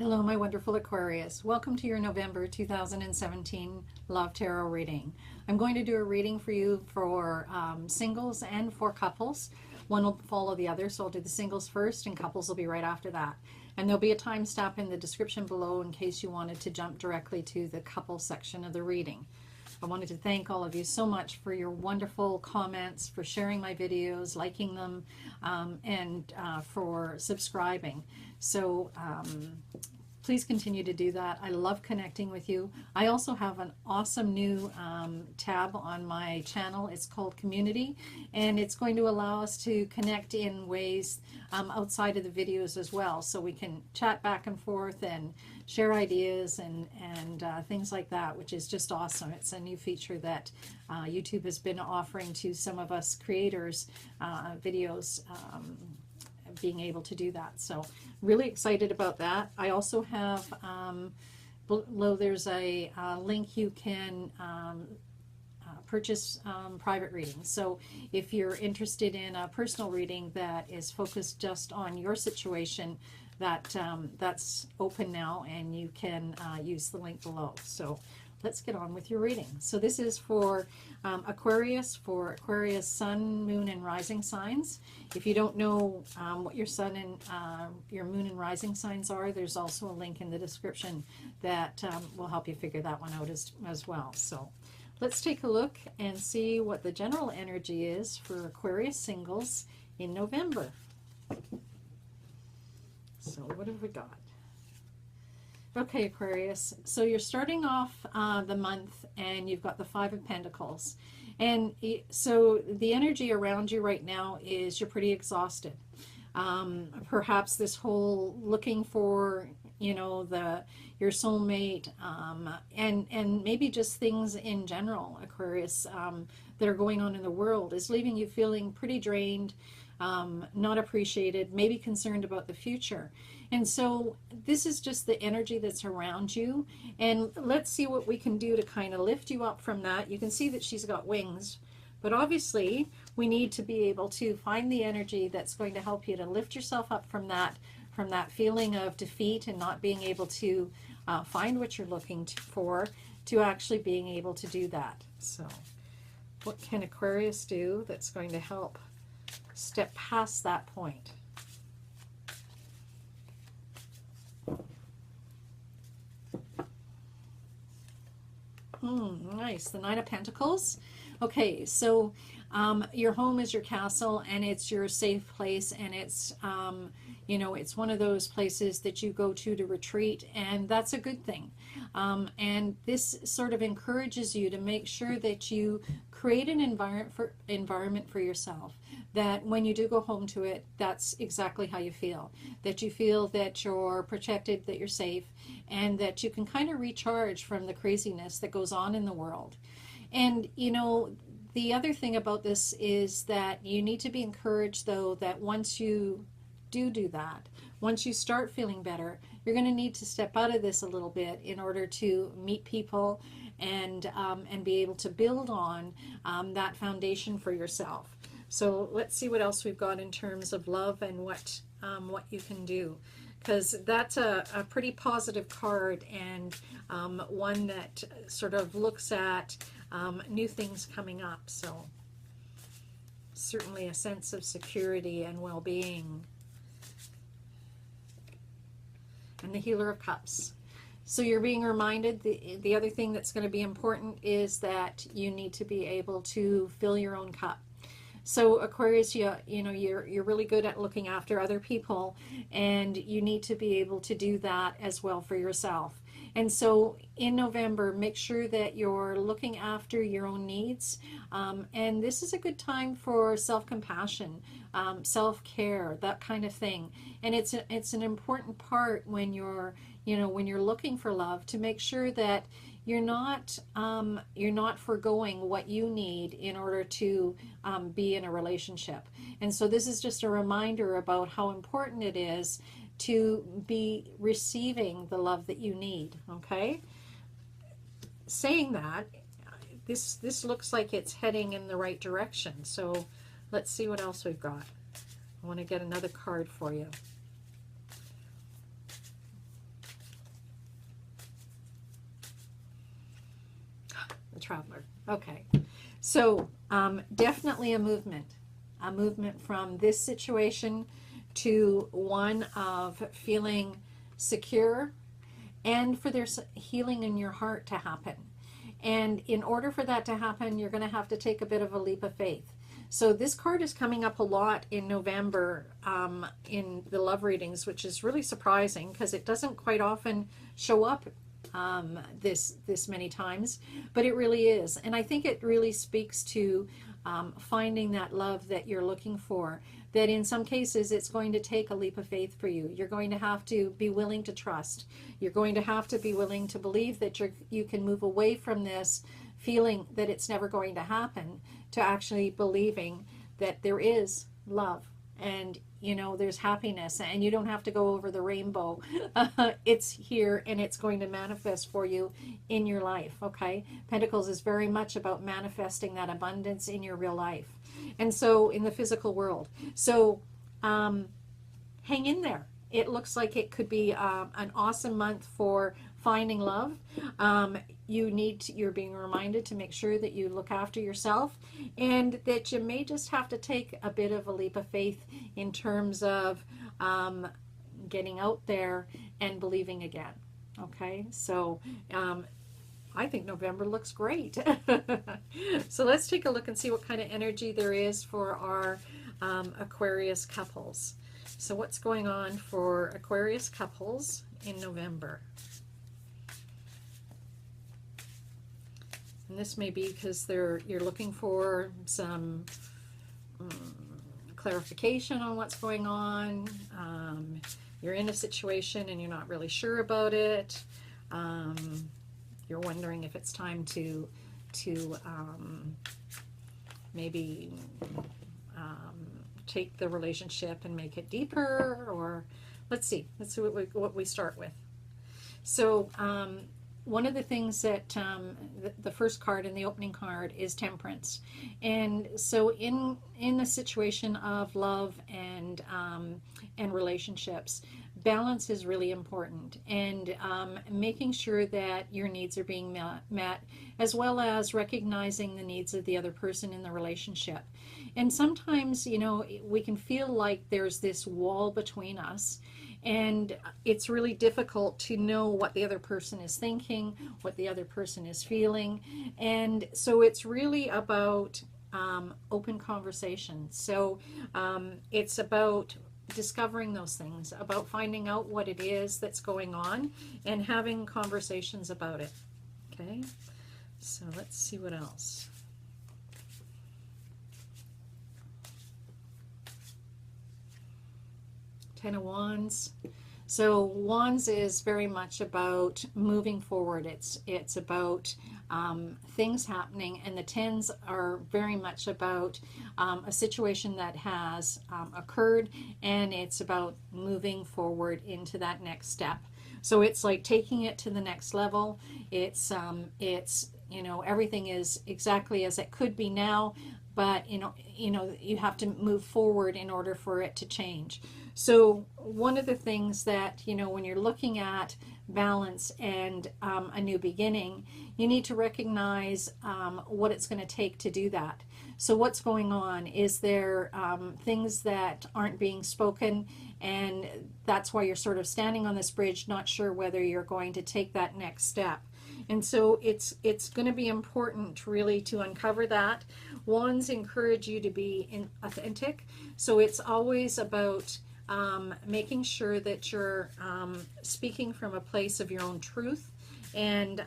Hello, my wonderful Aquarius. Welcome to your November 2017 Love Tarot reading. I'm going to do a reading for you for singles and for couples. One will follow the other, so I'll do the singles first and couples will be right after that. And there'll be a time stamp in the description below in case you wanted to jump directly to the couple section of the reading. I wanted to thank all of you so much for your wonderful comments, for sharing my videos, liking them, and for subscribing. So please continue to do that. I love connecting with you. I also have an awesome new tab on my channel. It's called Community, and it's going to allow us to connect in ways outside of the videos as well. So we can chat back and forth and share ideas and things like that, which is just awesome. It's a new feature that YouTube has been offering to some of us creators, videos, being able to do that. So really excited about that. I also have below there's a link you can purchase private readings. So if you're interested in a personal reading that is focused just on your situation, that's open now, and you can use the link below. So let's get on with your reading. So this is for Aquarius sun, moon, and rising signs. If you don't know what your sun and your moon and rising signs are, there's also a link in the description that will help you figure that one out as well. So let's take a look and see what the general energy is for Aquarius singles in November. So what have we got? Okay, Aquarius, so you're starting off the month and you've got the Five of Pentacles. And so the energy around you right now is you're pretty exhausted. Perhaps this whole looking for, you know, your soulmate, and maybe just things in general, Aquarius, that are going on in the world is leaving you feeling pretty drained, not appreciated, maybe concerned about the future. And so this is just the energy that's around you, and let's see what we can do to kind of lift you up from that. You can see that she's got wings, but obviously we need to be able to find the energy that's going to help you to lift yourself up from that feeling of defeat and not being able to find what you're looking for, to actually being able to do that. So what can Aquarius do that's going to help step past that point? Nice. The Nine of Pentacles. Okay, so your home is your castle, and it's your safe place, and it's you know, it's one of those places that you go to retreat, and that's a good thing. And this sort of encourages you to make sure that you create an environment for yourself, that when you do go home to it, that's exactly how you feel, that you feel that you're protected, that you're safe, and that you can kind of recharge from the craziness that goes on in the world. And you know, the other thing about this is that you need to be encouraged, though, that once you do that, once you start feeling better, you're going to need to step out of this a little bit in order to meet people and be able to build on that foundation for yourself. So let's see what else we've got in terms of love and what you can do, because that's a pretty positive card, and one that sort of looks at new things coming up. So certainly a sense of security and well-being. And the Healer of Cups. So you're being reminded, the other thing that's going to be important is that you need to be able to fill your own cup. So Aquarius, you know, you're really good at looking after other people, and you need to be able to do that as well for yourself. And so in November, make sure that you're looking after your own needs. And this is a good time for self-compassion, self-care, that kind of thing. And it's an important part when you're, you know, when you're looking for love, to make sure that you're not foregoing what you need in order to be in a relationship. And so this is just a reminder about how important it is to be receiving the love that you need. Okay, saying that, this looks like it's heading in the right direction. So let's see what else we've got. I want to get another card for you. the Traveler. Okay. So definitely a movement from this situation to one of feeling secure, and for there's healing in your heart to happen. And in order for that to happen, you're going to have to take a bit of a leap of faith. So this card is coming up a lot in November in the love readings, which is really surprising because it doesn't quite often show up this many times, but it really is. And I think it really speaks to finding that love that you're looking for, that in some cases it's going to take a leap of faith for you. You're going to have to be willing to trust. You're going to have to be willing to believe that you can move away from this feeling that it's never going to happen to actually believing that there is love and there's happiness, and you don't have to go over the rainbow. It's here and it's going to manifest for you in your life. Okay, Pentacles is very much about manifesting that abundance in your real life, and so in the physical world. So hang in there. It looks like it could be an awesome month for finding love. You're being reminded to make sure that you look after yourself, and that you may just have to take a bit of a leap of faith in terms of getting out there and believing again. Okay, so I think November looks great. So let's take a look and see what kind of energy there is for our Aquarius couples. So what's going on for Aquarius couples in November? And this may be because you're looking for some clarification on what's going on. You're in a situation and you're not really sure about it. You're wondering if it's time to maybe take the relationship and make it deeper, or let's see what we start with. So one of the things that the first card in the opening card is Temperance. And so in the situation of love and relationships, balance is really important, and making sure that your needs are being met, as well as recognizing the needs of the other person in the relationship. And sometimes, we can feel like there's this wall between us, and it's really difficult to know what the other person is thinking, what the other person is feeling. And so it's really about open conversation. So it's about discovering those things, about finding out what it is that's going on and having conversations about it. Okay, so let's see what else. Ten of Wands. So Wands is very much about moving forward. It's about things happening, and the tens are very much about a situation that has occurred, and it's about moving forward into that next step. So it's like taking it to the next level. It's everything is exactly as it could be now, but you have to move forward in order for it to change. So one of the things that, when you're looking at balance and a new beginning, you need to recognize what it's going to take to do that. So what's going on? Is there things that aren't being spoken, and that's why you're sort of standing on this bridge, not sure whether you're going to take that next step. And so it's going to be important really to uncover that. Wands encourage you to be authentic. So it's always about making sure that you're speaking from a place of your own truth, and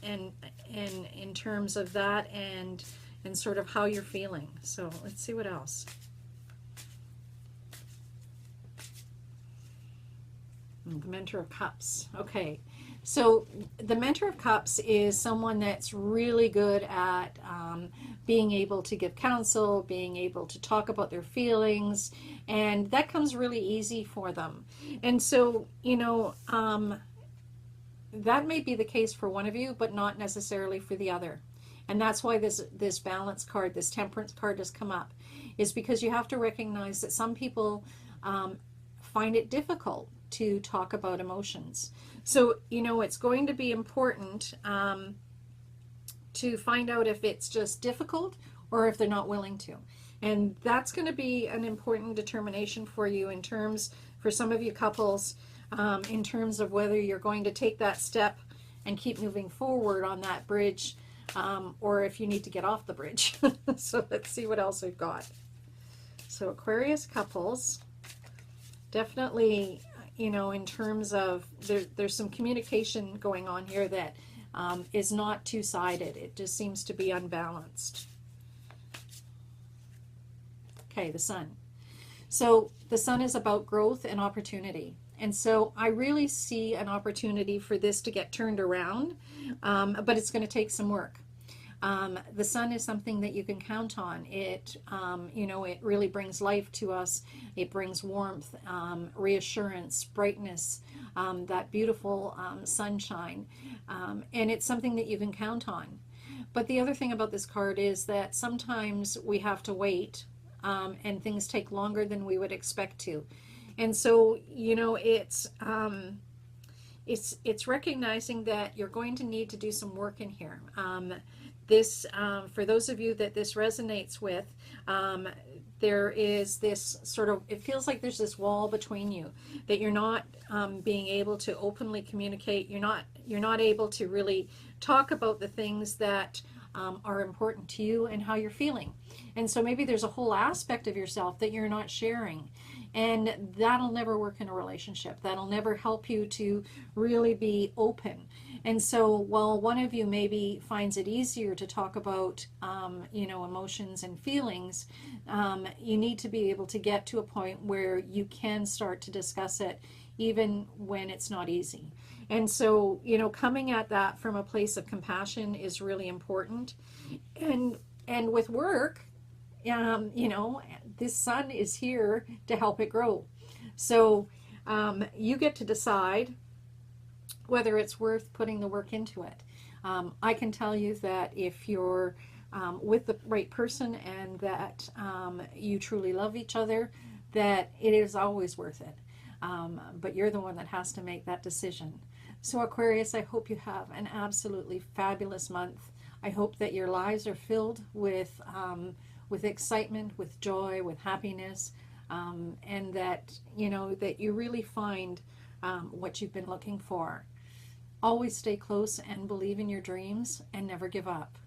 in terms of that, and sort of how you're feeling. So let's see what else. The Mentor of Cups. Okay, so the Mentor of Cups is someone that's really good at being able to give counsel, being able to talk about their feelings, and that comes really easy for them. And so, that may be the case for one of you, but not necessarily for the other. And that's why this balance card, this Temperance card has come up, is because you have to recognize that some people find it difficult to talk about emotions. So, it's going to be important to find out if it's just difficult or if they're not willing to. And that's going to be an important determination for you in terms, for some of you couples, in terms of whether you're going to take that step and keep moving forward on that bridge, or if you need to get off the bridge. So let's see what else we've got. So Aquarius couples, definitely, you know, in terms of there's some communication going on here that is not two-sided. It just seems to be unbalanced. Okay, the Sun. So the Sun is about growth and opportunity. And so I really see an opportunity for this to get turned around, but it's going to take some work. The Sun is something that you can count on. It, you know, it really brings life to us. It brings warmth, reassurance, brightness, that beautiful sunshine. And it's something that you can count on. But the other thing about this card is that sometimes we have to wait, and things take longer than we would expect to. And so, you know, it's recognizing that you're going to need to do some work in here. This, for those of you that this resonates with, there is this sort of, it feels like there's this wall between you, that you're not being able to openly communicate. You're not able to really talk about the things that are important to you and how you're feeling. And so maybe there's a whole aspect of yourself that you're not sharing. And that'll never work in a relationship. That'll never help you to really be open. And so while one of you maybe finds it easier to talk about, you know, emotions and feelings, you need to be able to get to a point where you can start to discuss it even when it's not easy. And so, you know, coming at that from a place of compassion is really important. And with work, you know, this Sun is here to help it grow. So you get to decide whether it's worth putting the work into it. I can tell you that if you're with the right person and that you truly love each other, that it is always worth it. But you're the one that has to make that decision. So Aquarius, I hope you have an absolutely fabulous month. I hope that your lives are filled with excitement, with joy, with happiness, and that, you know, that you really find what you've been looking for. Always stay close and believe in your dreams and never give up.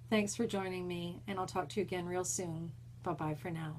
Thanks for joining me, and I'll talk to you again real soon. Bye-bye for now.